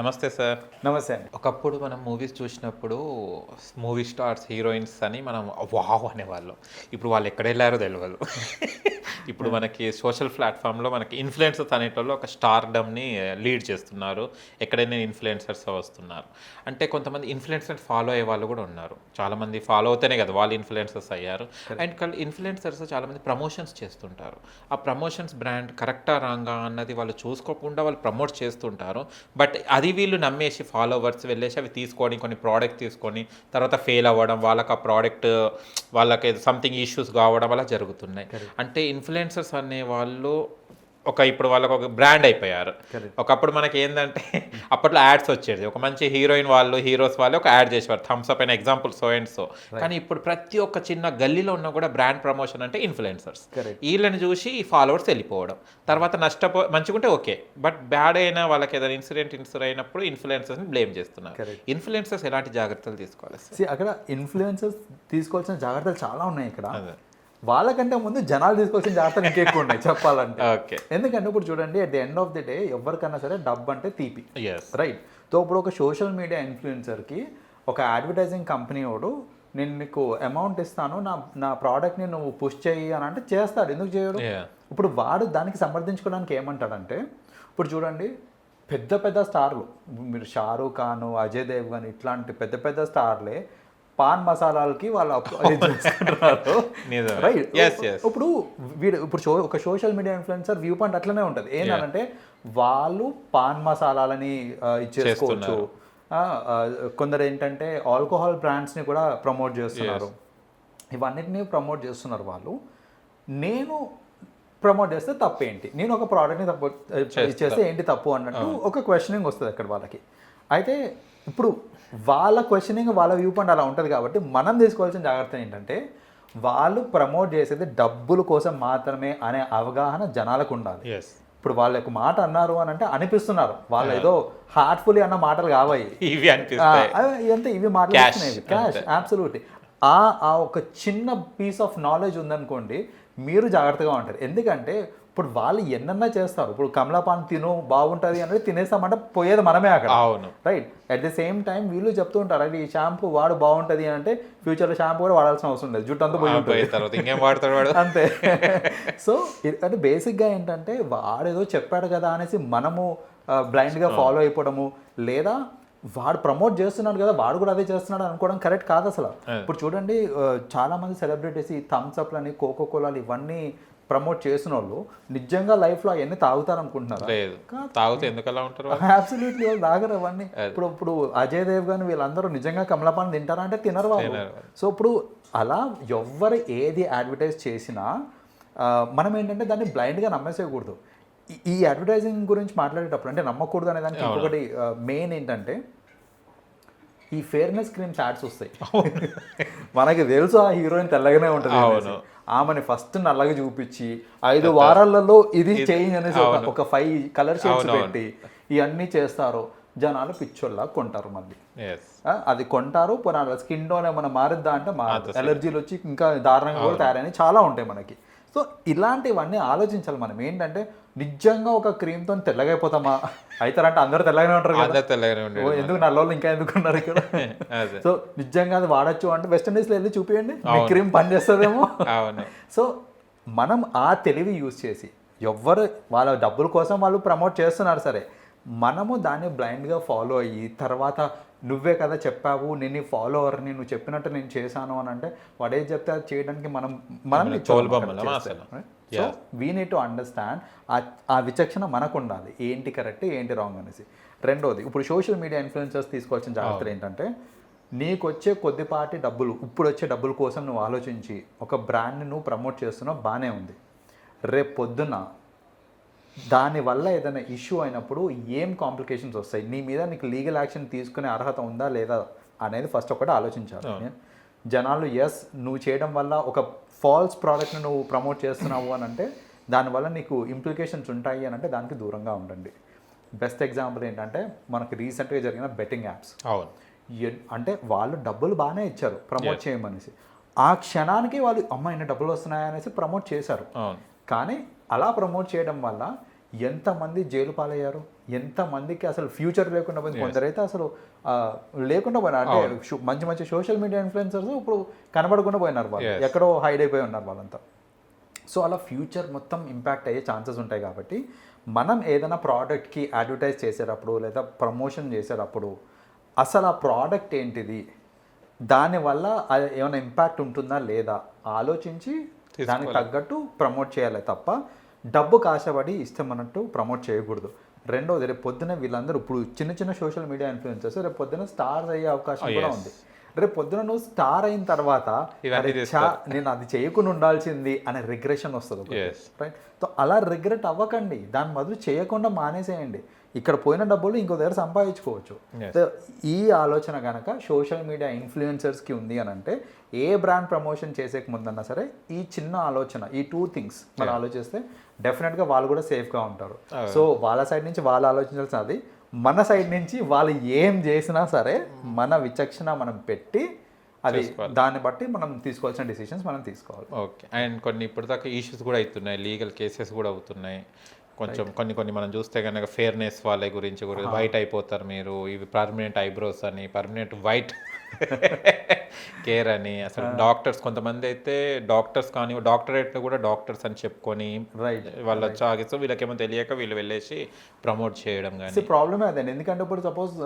నమస్తే సార్. నమస్తే అండి. ఒకప్పుడు మనం మూవీస్ చూసినప్పుడు మూవీ స్టార్స్, హీరోయిన్స్ అని మనం వావ్ అనేవాళ్ళం. ఇప్పుడు వాళ్ళు ఎక్కడెళ్లారో తెలవదు. ఇప్పుడు మనకి సోషల్ ప్లాట్‌ఫామ్‌లో మనకి ఇన్‌ఫ్లుయెన్సర్స్ అనేటోళ్ళు ఒక స్టార్‌డమ్‌ని లీడ్ చేస్తున్నారు. ఎక్కడైనా ఇన్‌ఫ్లుయెన్సర్స్ వస్తున్నారు. అంటే కొంతమంది ఇన్‌ఫ్లుయెన్సర్స్ ఫాలో అయ్యే వాళ్ళు కూడా ఉన్నారు. చాలామంది ఫాలో అవుతేనే కదా వాళ్ళు ఇన్‌ఫ్లుయెన్సర్స్ అయ్యారు. అండ్ ఇన్‌ఫ్లుయెన్సర్స్ చాలామంది ప్రమోషన్స్ చేస్తుంటారు. ఆ ప్రమోషన్స్ బ్రాండ్ కరెక్టా రాంగా అన్నది వాళ్ళు చూసుకోకుండా వాళ్ళు ప్రమోట్ చేస్తుంటారు. బట్ అది వీళ్ళు నమ్మేసి ఫాలోవర్స్ వెళ్ళేసి అవి తీసుకొని కొన్ని ప్రోడక్ట్ తీసుకొని తర్వాత ఫెయిల్ అవ్వడం, వాళ్ళకి ఆ ప్రోడక్ట్ వాళ్ళకి సంథింగ్ ఇష్యూస్ కావడం అలా జరుగుతున్నాయి. అంటే ఇన్‌ఫ్లుయెన్సర్స్ అనేవాళ్ళు ఇప్పుడు వాళ్ళకి ఒక బ్రాండ్ అయిపోయారు. ఒకప్పుడు మనకి ఏందంటే అప్పట్లో యాడ్స్ వచ్చేది. ఒక మంచి హీరోయిన్ వాళ్ళు, హీరోస్ వాళ్ళు ఒక యాడ్ చేసేవారు. థమ్స్ అప్ అయిన ఎగ్జాంపుల్ సో అండ్ సో. కానీ ఇప్పుడు ప్రతి ఒక్క చిన్న గల్లీలో ఉన్న కూడా బ్రాండ్ ప్రమోషన్ అంటే ఇన్‌ఫ్లుయెన్సర్స్. వీళ్ళని చూసి ఈ ఫాలోవర్స్ వెళ్ళిపోవడం. తర్వాత మంచిగుంటే ఓకే. బట్ బ్యాడ్ అయినా వాళ్ళకి ఏదైనా ఇన్సిడెంట్ అయినప్పుడు ఇన్‌ఫ్లుయెన్సర్స్‌ని బ్లేమ్ చేస్తున్నారు. ఇన్‌ఫ్లుయెన్సర్స్ ఎలాంటి జాగ్రత్తలు తీసుకోవాలి? అక్కడ ఇన్ఫ్లుయెన్సర్స్ తీసుకోవాల్సిన జాగ్రత్తలు చాలా ఉన్నాయి ఇక్కడ. వాళ్ళకంటే ముందు జనాలు తీసుకోవాల్సిన జాగ్రత్తలు ఇంకెక్కువ ఉన్నాయి చెప్పాలంటే. ఓకే. ఎందుకంటే ఇప్పుడు చూడండి, at the end of the day ఎవరికన్నా సరే డబ్బు అంటే తీపి, రైట్? సో ఇప్పుడు ఒక సోషల్ మీడియా ఇన్ఫ్లుయెన్సర్కి ఒక అడ్వర్టైజింగ్ కంపెనీ వాడు నేను నీకు అమౌంట్ ఇస్తాను, నా ప్రోడక్ట్ని నువ్వు పుష్ చేయి అని అంటే చేస్తాడు. ఎందుకు చేయడు? ఇప్పుడు వాడు దానికి సమర్థించుకోవడానికి ఏమంటాడంటే, ఇప్పుడు చూడండి పెద్ద పెద్ద స్టార్లు, మీరు షారూక్ ఖాన్, అజయ్ దేవ్గన్ ఇట్లాంటి పెద్ద పెద్ద స్టార్లే పాన్ మసాలాలకి వాళ్ళు రైట్. ఇప్పుడు ఒక social media influencer view point అట్లనే ఉంటుంది. ఏంటంటే వాళ్ళు పాన్ మసాలాలని ఇచ్చేసుకోవచ్చు. కొందరు ఏంటంటే ఆల్కహాల్ బ్రాండ్స్ని కూడా ప్రమోట్ చేస్తున్నారు. ఇవన్నిటిని ప్రమోట్ చేస్తున్నారు వాళ్ళు. నేను ప్రమోట్ చేస్తే తప్పు ఏంటి? నేను ఒక ప్రోడక్ట్ని తప్పు చేస్తే ఏంటి తప్పు అన్నట్టు ఒక క్వశ్చనింగ్ వస్తుంది అక్కడ వాళ్ళకి. అయితే ఇప్పుడు వాళ్ళ క్వశ్చనింగ్, వాళ్ళ వ్యూ పాయింట్ అలా ఉంటుంది కాబట్టి మనం తీసుకోవాల్సిన జాగ్రత్త ఏంటంటే, వాళ్ళు ప్రమోట్ చేసేది డబ్బుల కోసం మాత్రమే అనే అవగాహన జనాలకు ఉండాలి. ఇప్పుడు వాళ్ళు ఒక మాట అన్నారు అని అంటే అనిపిస్తున్నారు, వాళ్ళు ఏదో హార్ట్ఫుల్లీ అన్న మాటలు కావాలి, ఇవి మాట్లాడుతున్నాయి క్యాష్. అబ్సల్యూట్లీ. ఆ ఒక చిన్న పీస్ ఆఫ్ నాలెడ్జ్ ఉందనుకోండి, మీరు జాగ్రత్తగా ఉంటారు. ఎందుకంటే ఇప్పుడు వాళ్ళు ఎన్నన్నా చేస్తారు. ఇప్పుడు కమలాపాన్ తిను బాగుంటుంది అనేది తినేస్తామంటే పోయేది మనమే అక్కడ, right? At the same time వీళ్ళు చెప్తూ ఉంటారు, అది ఈ షాంపూ వాడు బాగుంటుంది అని అంటే ఫ్యూచర్లో షాంపూ కూడా వాడాల్సిన అవసరం లేదు, జుట్టు అంతా పోయి ఉంటుంది అంతే. సో అంటే బేసిక్గా ఏంటంటే వాడేదో చెప్పాడు కదా అనేసి మనము బ్లైండ్గా ఫాలో అయిపోవడము, లేదా వాడు ప్రమోట్ చేస్తున్నాడు కదా వాడు కూడా అదే చేస్తున్నాడు అనుకోవడం కరెక్ట్ కాదు అసలు. ఇప్పుడు చూడండి, చాలా మంది సెలబ్రిటీస్ ఈ థమ్స్ అప్లని, కోకో కోలాలు ఇవన్నీ ప్రమోట్ చేసిన వాళ్ళు నిజంగా లైఫ్లో అవన్నీ తాగుతారు అనుకుంటున్నారు. అబ్సల్యూట్లీ వాళ్ళు తాగరు అవన్నీ. ఇప్పుడు అజయ్ దేవ్ గాని వీళ్ళందరూ నిజంగా కమలాపాన్ తింటారా అంటే తినరు వాళ్ళు. సో ఇప్పుడు అలా ఎవ్వరు ఏది అడ్వర్టైజ్ చేసినా మనం ఏంటంటే దాన్ని బ్లైండ్గా నమ్మేసేయకూడదు. ఈ అడ్వర్టైజింగ్ గురించి మాట్లాడేటప్పుడు అంటే నమ్మకూడదు అనే దానికి ఇంకొకటి మెయిన్ ఏంటంటే, ఈ ఫేర్నెస్ క్రీమ్స్ యాడ్స్ వస్తాయి. మనకి తెలుసు ఆ హీరోయిన్ తెల్లగానే ఉంటుంది, ఆమెని ఫస్ట్ నల్లగా చూపించి 5 వారాలలో ఇది చేంజ్ అనేసి ఒక 5 కలర్ షేడ్స్ పెట్టి ఇవన్నీ చేస్తారు. జనాలు పిచ్చోళ్ళ కొంటారు. మళ్ళీ అది కొంటారు. స్కిన్ టోన్ ఏమైనా మారిద్దా అంటే మారదు, ఎలర్జీలు వచ్చి ఇంకా దారుణంగా కూడా తయారైనవి చాలా ఉంటాయి మనకి. సో ఇలాంటివన్నీ ఆలోచించాలి మనం. ఏంటంటే నిజంగా ఒక క్రీమ్తో తెల్లగా అయిపోతామా? అవుతారంటే అందరూ తెల్లగానే ఉంటారు కదా, ఎందుకు నల్లోళ్ళు ఇంకా ఎందుకు ఉన్నారు ఇక్కడ? సో నిజంగా అది వాడచ్చు అంటే వెస్ట్ ఇండీస్లో వెళ్ళి చూపించండి, క్రీమ్ పని చేస్తుందేమో. సో మనం ఆ తెలివి యూజ్ చేసి, ఎవ్వరు వాళ్ళ డబ్బుల కోసం వాళ్ళు ప్రమోట్ చేస్తున్నారు సరే, మనము దాన్ని బ్లైండ్గా ఫాలో అయ్యి తర్వాత నువ్వే కదా చెప్పావు, నేను ఫాలోవర్ని, నువ్వు చెప్పినట్టు నేను చేశాను అని అంటే వాడు ఏది చెప్తే అది చేయడానికి మనం so we need to understand. ఆ విచక్షణ మనకు ఉండాలి, ఏంటి కరెక్ట్ ఏంటి రాంగ్ అనేసి. రెండోది, ఇప్పుడు సోషల్ మీడియా ఇన్ఫ్లుయెన్సర్స్ తీసుకోవాల్సిన జాగ్రత్తలు ఏంటంటే, నీకు వచ్చే కొద్దిపాటి డబ్బులు, ఇప్పుడు వచ్చే డబ్బుల కోసం నువ్వు ఆలోచించి ఒక బ్రాండ్ని నువ్వు ప్రమోట్ చేస్తున్నావు, బాగానే ఉంది. రేపు పొద్దున్న దానివల్ల ఏదైనా ఇష్యూ అయినప్పుడు ఏం కాంప్లికేషన్స్ వస్తాయి, నీ మీద నీకు లీగల్ యాక్షన్ తీసుకునే అర్హత ఉందా లేదా అనేది ఫస్ట్ ఒకటి ఆలోచించాలి. జనాలు నువ్వు చేయడం వల్ల ఒక ఫాల్స్ ప్రోడక్ట్ని నువ్వు ప్రమోట్ చేస్తున్నావు అని అంటే దానివల్ల నీకు ఇంప్లికేషన్స్ ఉంటాయి అని అంటే దానికి దూరంగా ఉండండి. బెస్ట్ ఎగ్జాంపుల్ ఏంటంటే మనకి రీసెంట్గా జరిగిన బెట్టింగ్ యాప్స్. అంటే వాళ్ళు డబ్బులు బాగానే ఇచ్చారు ప్రమోట్ చేయమనేసి, ఆ క్షణానికి వాళ్ళు అమ్మాయి డబ్బులు వస్తున్నాయనేసి ప్రమోట్ చేశారు. కానీ అలా ప్రమోట్ చేయడం వల్ల ఎంతమంది జైలు పాలయ్యారు, ఎంతమందికి అసలు ఫ్యూచర్ లేకుండా పోయింది, కొందరైతే అసలు లేకుండా పోయినారు. అంటే మంచి మంచి సోషల్ మీడియా ఇన్ఫ్లుయెన్సర్స్ ఇప్పుడు కనబడకుండా పోయినారు, వాళ్ళు ఎక్కడో హైడ్ అయిపోయి ఉన్నారు వాళ్ళంతా. సో అలా ఫ్యూచర్ మొత్తం ఇంపాక్ట్ అయ్యే ఛాన్సెస్ ఉంటాయి. కాబట్టి మనం ఏదైనా ప్రోడక్ట్కి అడ్వర్టైజ్ చేసేటప్పుడు లేదా ప్రమోషన్ చేసేటప్పుడు అసలు ఆ ప్రోడక్ట్ ఏంటిది, దానివల్ల అది ఏమైనా ఇంపాక్ట్ ఉంటుందా లేదా ఆలోచించి దానికి తగ్గట్టు ప్రమోట్ చేయాలి తప్ప డబ్బు కాశపడి ఇష్టమన్నట్టు ప్రమోట్ చేయకూడదు. రెండోది, రేపు పొద్దున వీళ్ళందరూ ఇప్పుడు చిన్న చిన్న సోషల్ మీడియా ఇన్ఫ్లుయెన్సర్స్ రేపు పొద్దున స్టార్స్ అయ్యే అవకాశం కూడా ఉంది. రేపు పొద్దున నువ్వు స్టార్ అయిన తర్వాత నేను అది చేయకుండా ఉండాల్సింది అనే రిగ్రెషన్ వస్తుంది, రైట్? సో అలా రిగ్రెట్ అవ్వకండి, దాని బదులు చేయకుండా మానేసేయండి. ఇక్కడ పోయిన డబ్బులు ఇంకో దగ్గర సంపాదించుకోవచ్చు. సో ఈ ఆలోచన కనుక సోషల్ మీడియా ఇన్ఫ్లుయెన్సర్స్కి ఉంది అని అంటే ఏ బ్రాండ్ ప్రమోషన్ చేసేక ముందన్నా సరే ఈ చిన్న ఆలోచన, ఈ 2 things మనం ఆలోచిస్తే డెఫినెట్గా వాళ్ళు కూడా సేఫ్గా ఉంటారు. సో వాళ్ళ సైడ్ నుంచి వాళ్ళు ఆలోచించాల్సినది, మన సైడ్ నుంచి వాళ్ళు ఏం చేసినా సరే మన విచక్షణ మనం పెట్టి అది దాన్ని బట్టి మనం తీసుకోవాల్సిన డిసిషన్స్ మనం తీసుకోవాలి. ఓకే. అండ్ కొన్ని ఇప్పటిదాకా ఇష్యూస్ కూడా అవుతున్నాయి, లీగల్ కేసెస్ కూడా అవుతున్నాయి. కొంచెం కొన్ని మనం చూస్తే కనుక ఫేర్నెస్ వాళ్ళ గురించి కూడా వైట్ అయిపోతారు మీరు, ఇవి పర్మనెంట్ ఐబ్రోస్ అని, పర్మనెంట్ వైట్ కేర్ అని, అసలు డాక్టర్స్ కొంతమంది అయితే డాక్టర్స్ కానీ డాక్టరేట్ కూడా డాక్టర్స్ అని చెప్పుకొని వాళ్ళు వచ్చి సో వీళ్ళకేమో తెలియక వీళ్ళు వెళ్ళేసి ప్రమోట్ చేయడం కానీ ప్రాబ్లమే అదండి. ఎందుకంటే ఇప్పుడు సపోజ్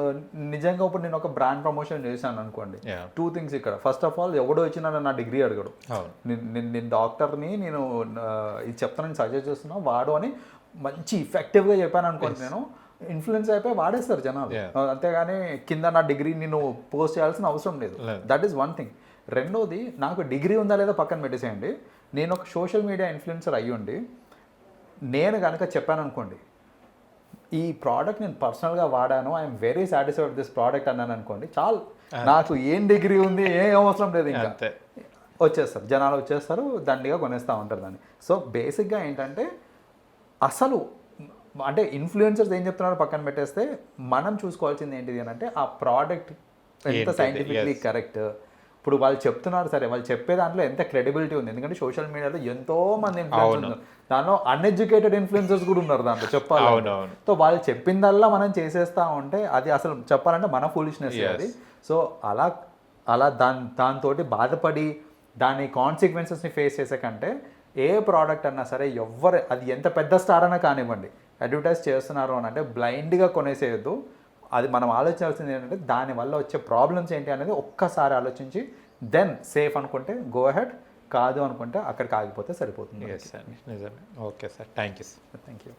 నిజంగా ఇప్పుడు నేను ఒక బ్రాండ్ ప్రమోషన్ చేశాను అనుకోండి, 2 things ఇక్కడ. ఫస్ట్ ఆఫ్ ఆల్ ఎవడో వచ్చినా నా డిగ్రీ అడగడు, నేను డాక్టర్ని, నేను ఇది చెప్తానని సజెస్ట్ చేస్తున్నా వాడు అని మంచి ఇఫెక్టివ్గా చెప్పాను అనుకోండి, నేను ఇన్ఫ్లుయెన్స్ అయిపోయి వాడేస్తారు జనాలు. అంతేగాని కింద నా డిగ్రీ నేను పోస్ట్ చేయాల్సిన అవసరం లేదు. That is 1 thing. రెండోది, నాకు డిగ్రీ ఉందా లేదా పక్కన పెట్టేసేయండి, నేను ఒక సోషల్ మీడియా ఇన్ఫ్లుయెన్సర్ అయ్యుండి నేను కనుక చెప్పాను అనుకోండి, ఈ ప్రోడక్ట్ నేను పర్సనల్గా వాడాను, I'm very satisfied with this product అన్నాను అనుకోండి, చాలు, నాకు ఏం డిగ్రీ ఉంది ఏం అవసరం లేదు, ఇంకా వచ్చేస్తారు జనాలు, వచ్చేస్తారు దండిగా కొనేస్తూ ఉంటారు దాన్ని. సో బేసిక్గా ఏంటంటే అసలు అంటే ఇన్ఫ్లుయెన్సర్స్ ఏం చెప్తున్నారో పక్కన పెట్టేస్తే మనం చూసుకోవాల్సింది ఏంటిది అని అంటే ఆ ప్రోడక్ట్ ఎంత సైంటిఫిక్లీ కరెక్ట్. ఇప్పుడు వాళ్ళు చెప్తున్నారు సరే, వాళ్ళు చెప్పే దాంట్లో ఎంత క్రెడిబిలిటీ ఉంది, ఎందుకంటే సోషల్ మీడియాలో ఎంతో మంది ఇన్ఫ్లుయెన్సర్స్ ఉన్నారు, దానిలో అన్ఎడ్యుకేటెడ్ ఇన్ఫ్లుయెన్సర్స్ కూడా ఉన్నారు దాంట్లో చెప్పాలి. సో వాళ్ళు చెప్పిందల్లా మనం చేసేస్తా ఉంటే అది అసలు చెప్పాలంటే మన ఫూలిష్నెస్ అది. సో అలా దాంతో బాధపడి దాని కాన్సిక్వెన్సెస్ని ఫేస్ చేసే కంటే ఏ ప్రోడక్ట్ అన్నా సరే ఎవరు అది ఎంత పెద్ద స్టార్ అయినా కానివ్వండి అడ్వర్టైజ్ చేస్తున్నారు అని అంటే బ్లైండ్గా కొనేసేయద్దు. అది మనం ఆలోచించాల్సింది ఏంటంటే దానివల్ల వచ్చే ప్రాబ్లమ్స్ ఏంటి అనేది ఒక్కసారి ఆలోచించి దెన్ సేఫ్ అనుకుంటే గో అహెడ్, కాదు అనుకుంటే అక్కడికి ఆగిపోతే సరిపోతుంది. నిజమే. Okay sir, thank you.